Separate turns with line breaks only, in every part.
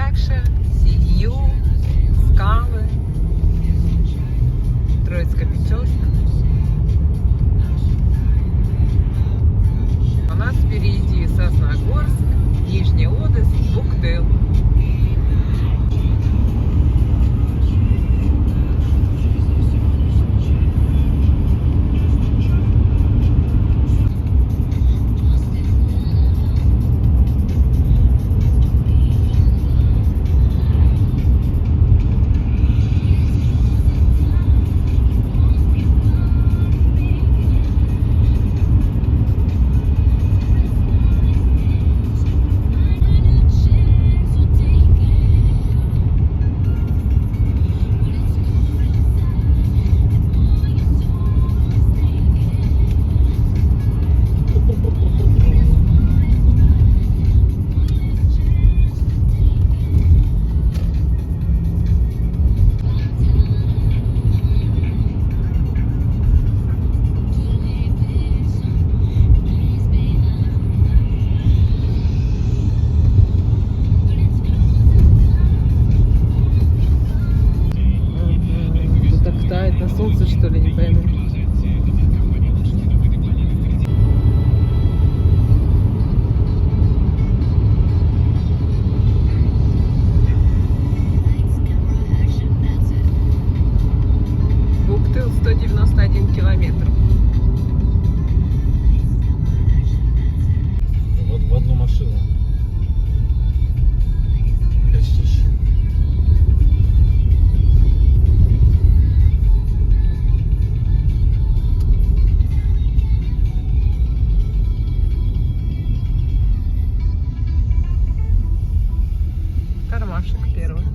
Якша, Сидью, Скалы, Троицкая Печерска. У нас впереди Сосногорск, Нижний Одесс, Буктыл. На солнце, что ли, не пойму. Буктыл 191 километр.
Вот в одну машину. Почти.
Кармашек первый.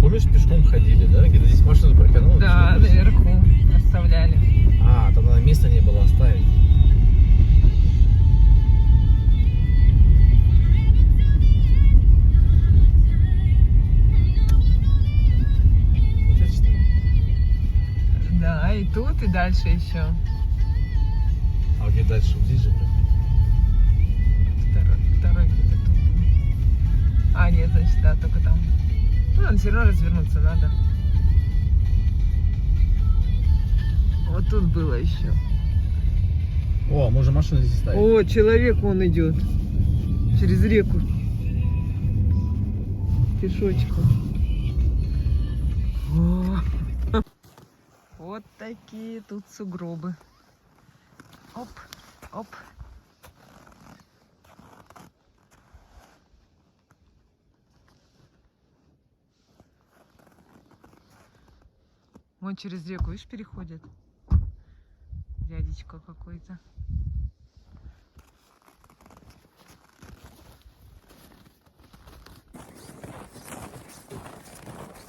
Помнишь, пешком ходили, да? Где-то здесь машину проканули?
Да, наверху оставляли.
А, тогда места не было оставить. Вот это что?
Да, и тут, и дальше еще.
А где дальше? Здесь же прям.
Второй где-то тут. А, нет, значит, да, только там. Ну, все равно развернуться надо. Вот тут было еще.
О, мы уже машину здесь ставим.
О, человек вон идет. Через реку. Пешочком. О. Вот такие тут сугробы. Оп, оп. Вон через реку, видишь, переходит. Дядечка какой-то.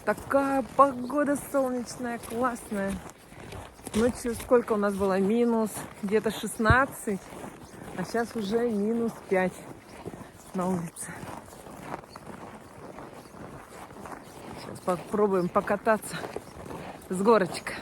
Такая погода солнечная, классная. Ночью сколько у нас было? Минус где-то 16. А сейчас уже минус 5 на улице. Сейчас попробуем покататься с горочка.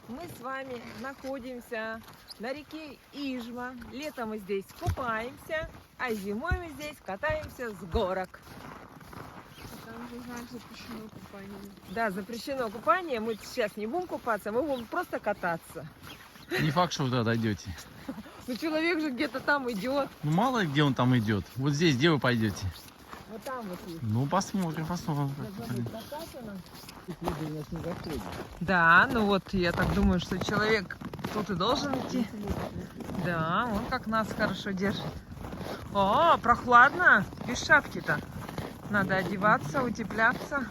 Мы с вами находимся на реке Ижма. Летом мы здесь купаемся, а зимой мы здесь катаемся с горок.
Там же знак запрещено купание.
Да, запрещено купание. Мы сейчас не будем купаться, мы будем просто кататься.
Не факт, что вы туда дойдете.
Ну, человек же где-то там идет.
Ну, мало ли, где он там идет. Вот здесь, где вы пойдете?
Вот там вот есть.
Ну, посмотрим, посмотрим.
Да, ну вот я так думаю, что человек тут и должен идти. Да, он как нас хорошо держит. О, прохладно, без шапки-то. Надо одеваться, утепляться.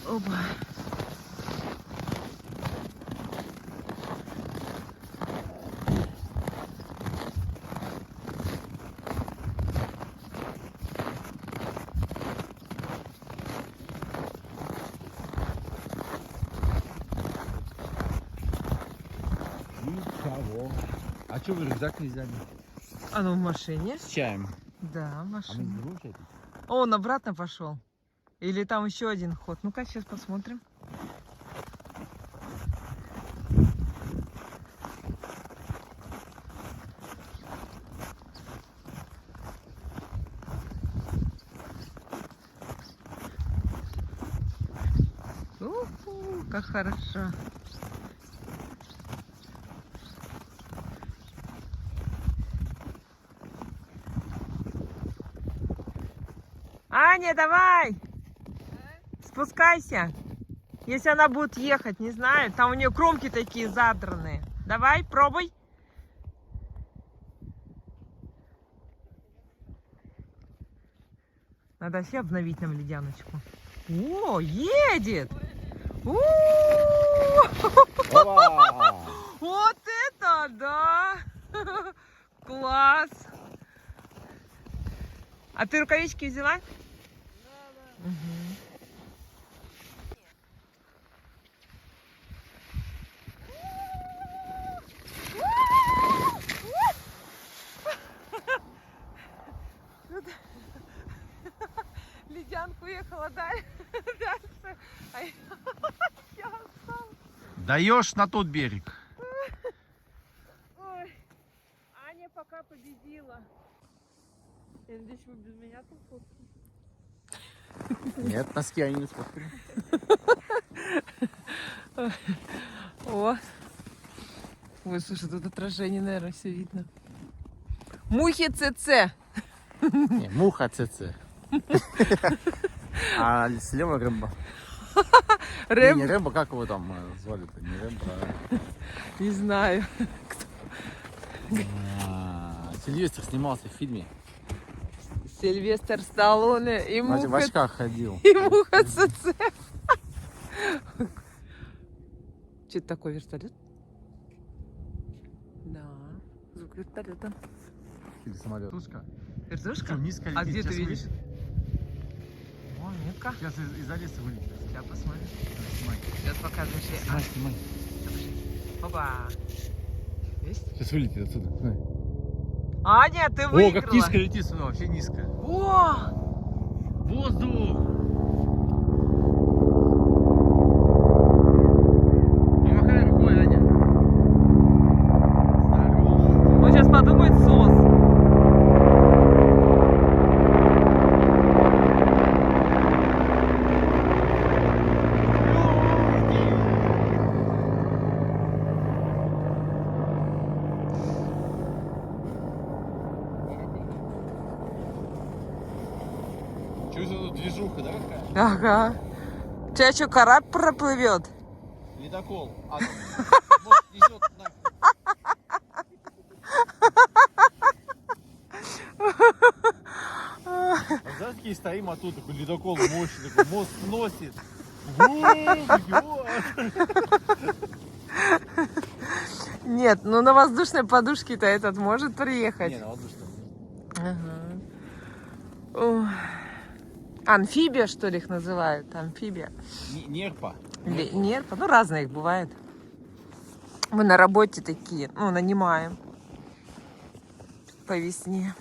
Оба.
Никого. А что вы рюкзак не взяли?
Оно в машине?
С чаем.
Да, в
А мы
машине.
не будем чай пить?
Он обратно пошел. Или там еще один ход. Ну-ка, сейчас посмотрим. У-ху, как хорошо. Аня, давай! Спускайся. Если она будет ехать, не знаю. Там у нее кромки такие задранные. Давай, пробуй. Надо вообще обновить нам ледяночку. О, едет!
Опа!
Вот это да! Класс! А ты рукавички взяла? Да. Ледянка уехала дальше, а я осталась.
Даешь на тот берег.
Ой, Аня пока победила.
Я надеюсь, вы без меня там фоткаете.
Нет, носки они не сфоткали.
О. Ой, слушай, тут отражение, наверное, все видно. Мухи ЦЦ.
Не, муха ЦЦ. А слева Рэмбо. Не Рэмбо, как его там звали-то? Не Рэмбо,
Не знаю.
Сильвестр снимался в фильме.
Сильвестр Сталлоне и
В
муха,
очках ходил.
и муха ЦЦ. Что это такое, вертолет? Да, звук вертолета.
Или самолет. Тушка.
Вертушка?
Низко
А
летит,
где ты
сейчас
видишь?
вылетит.
О, нет-ка.
Сейчас из-за леса вылетит.
Сейчас посмотрим.
Снимай.
Сейчас покажешь.
Снимай, снимай.
Опа. Есть?
Сейчас вылетит отсюда. Смотри.
Аня, ты
О,
выиграла.
как низко летит сюда, вообще низко.
О!
Воздух! Помахай рукой, Аня. Здорово.
Он сейчас подумает сос.
Чувствую, тут движуха, да, какая?
Ага. У тебя что, корабль проплывет?
Ледокол. А, вот, несет нахуй. А знаешь, такие стоим, а тут такой ледокол мощный, такой мост сносит.
Нет, ну на воздушной подушке-то этот может приехать.
Не, на воздушном.
Ага. Ой. Амфибия, что ли, их называют? Амфибия.
Нерпа.
Или нерпа. Ну, разные их бывает. Мы на работе такие, ну, нанимаем по весне.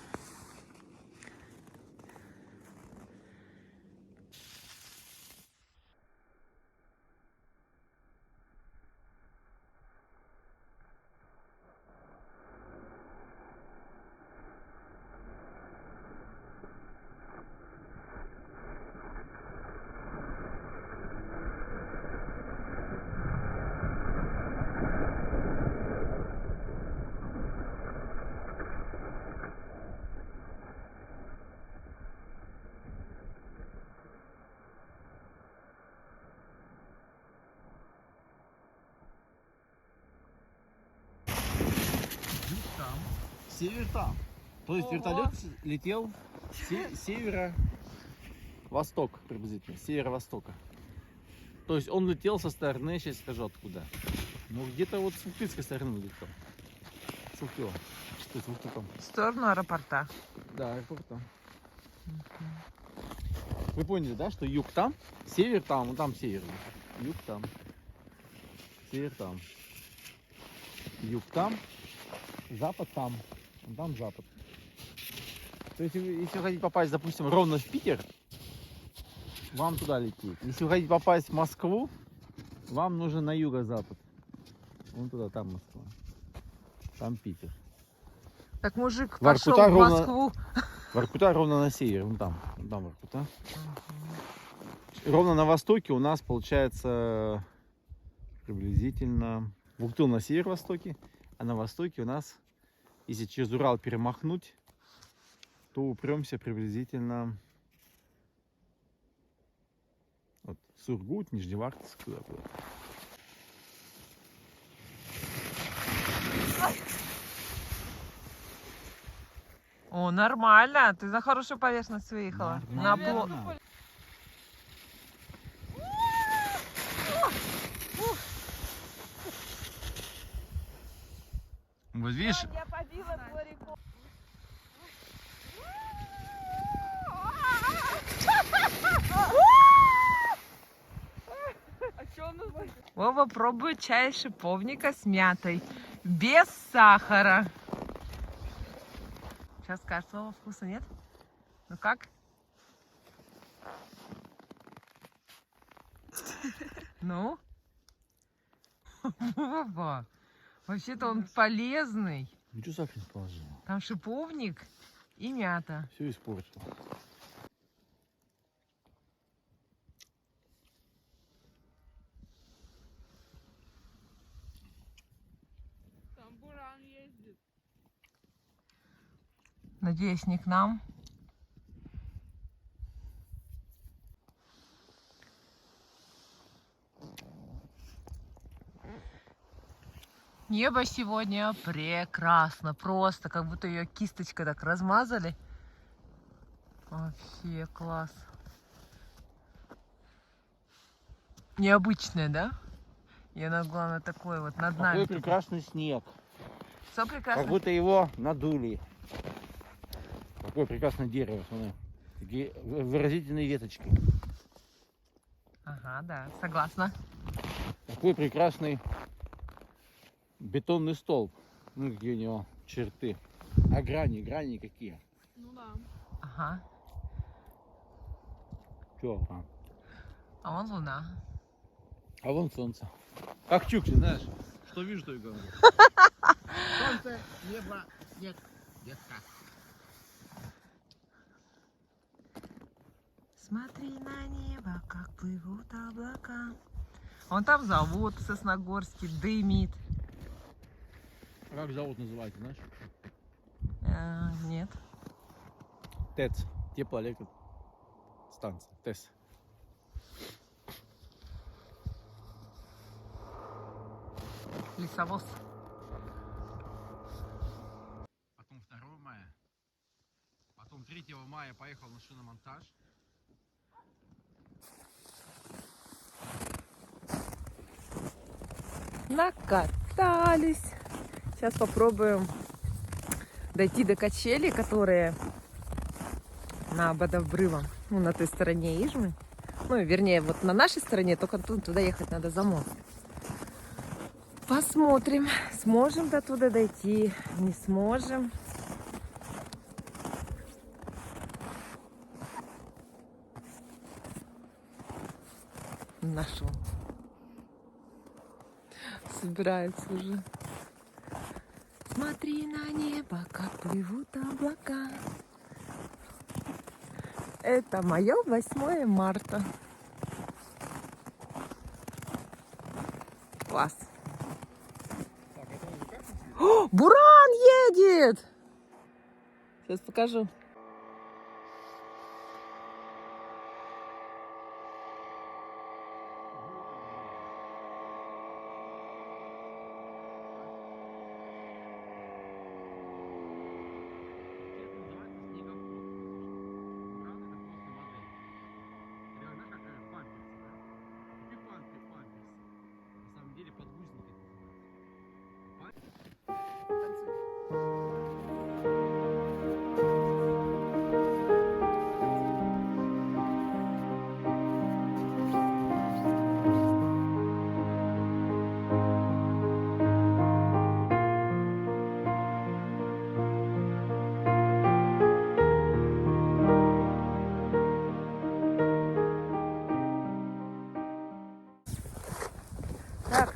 Север там. То есть вертолет летел с севера-восток приблизительно, с северо-востока. То есть он летел со стороны, сейчас скажу откуда. Ну где-то вот с Ухтырской стороны летел. С Ухтыла. Что это Ухтыл там?
В сторону аэропорта.
Да, аэропорт там. Вы поняли, да, что юг там, север там, вон там север. Юг там, север там. Юг там, запад там, вон там запад. То есть, если вы хотите попасть, допустим, ровно в Питер, вам туда лететь. Если вы хотите попасть в Москву, вам нужно на юго-запад. Вон туда, там Москва. Там Питер.
Так мужик
Воркута
пошел в
ровно-
Москву.
Воркута ровно на севере, вон там Воркута. Ровно на востоке у нас получается приблизительно Вуктыл на северо-востоке, а на востоке у нас, если через Урал перемахнуть, то упремся приблизительно вот, Сургут, Нижневартовск, туда.
О, нормально. Ты на хорошую поверхность выехала. На
Нормально. Вот видишь,
Я побила твой рекорд.
А что у нас будет?
Вова пробует чай шиповника с мятой. Без сахара. Сейчас скажет, Вова, вкуса нет? Ну как? Ну? Вова, вообще-то он полезный.
ничего сахар не положил.
Там шиповник и мята.
Все испортил.
Там буран ездит.
Надеюсь, не к нам. Небо сегодня прекрасно. Просто как будто ее кисточкой так размазали. Вообще класс. Необычное, да? И она, главное, такой вот над нами.
Какой прекрасный снег.
Все прекрасно.
Как будто его надули. Какое прекрасное дерево, смотри. Такие выразительные веточки.
Ага, да, согласна.
Какой прекрасный бетонный столб. Ну, какие у него черты. А грани какие.
Ну да.
Ага.
Чё?
А вон луна.
А вон солнце. Как чукчи, знаешь? Что вижу, то и говорю. Солнце, небо, снег, детка.
Смотри на небо, как плывут облака. Вон там завод Сосногорский дымит.
Как завод называется, знаешь?
Нет.
ТЭЦ. Теплоэлектростанция. ТЭС.
Лесовоз.
Потом 2 мая. Потом 3 мая поехал на шиномонтаж.
Накатались. Сейчас попробуем дойти до качелей, которые на Бадавбрывом, ну, на той стороне Ижмы. Ну, вернее, вот на нашей стороне, только туда ехать надо за мост. Посмотрим, сможем до туда дойти, не сможем. Нашел. Собирается уже. Смотри на небо, как плывут облака. Это мое 8 марта. Класс. О, буран едет! Сейчас покажу.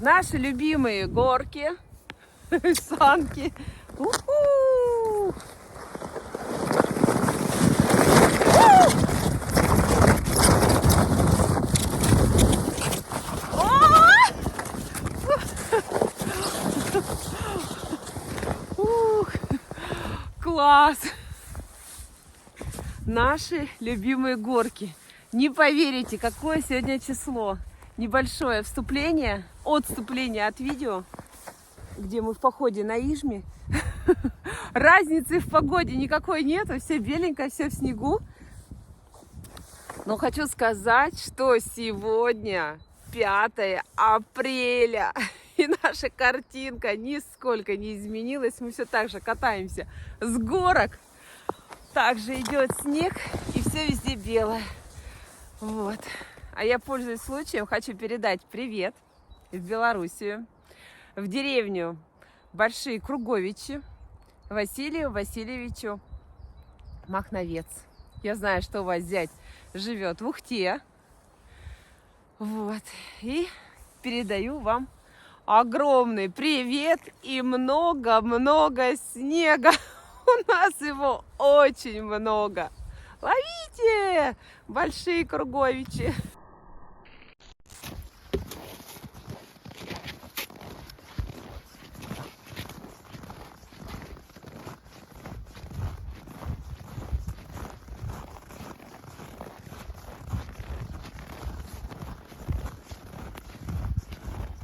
наши любимые горки, санки. У-ху! Ух, класс! Наши любимые горки. Не поверите, какое сегодня число. Небольшое вступление, отступление от видео, где мы в походе на Ижме. Разницы в погоде никакой нету, все беленькое, все в снегу. Но хочу сказать, что сегодня 5 апреля. И наша картинка нисколько не изменилась. Мы все так же катаемся с горок. Также идет снег, и все везде белое. Вот. А я, пользуясь случаем, хочу передать привет в Белоруссию, в деревню Большие Круговичи, Василию Васильевичу Махновец. Я знаю, что у вас зять живет в Ухте. Вот. И передаю вам огромный привет и много-много снега. У нас его очень много. Ловите, Большие Круговичи.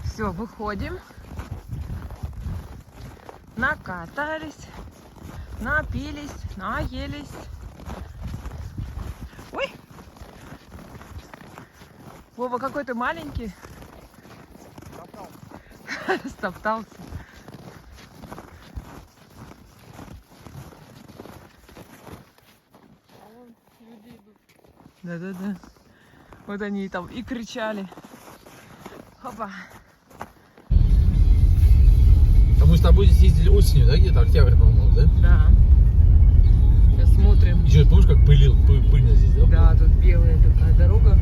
Все, выходим. Накатались, напились, наелись. Ой! Вова какой-то маленький. Стоптался.
А вон люди идут.
Да-да-да. Вот они там и кричали. Опа.
А мы с тобой здесь ездили осенью, да, где-то октябрь, по-моему, да?
Да. Сейчас смотрим.
Еще помнишь, как пыльно здесь, да?
Да, тут белая такая дорога.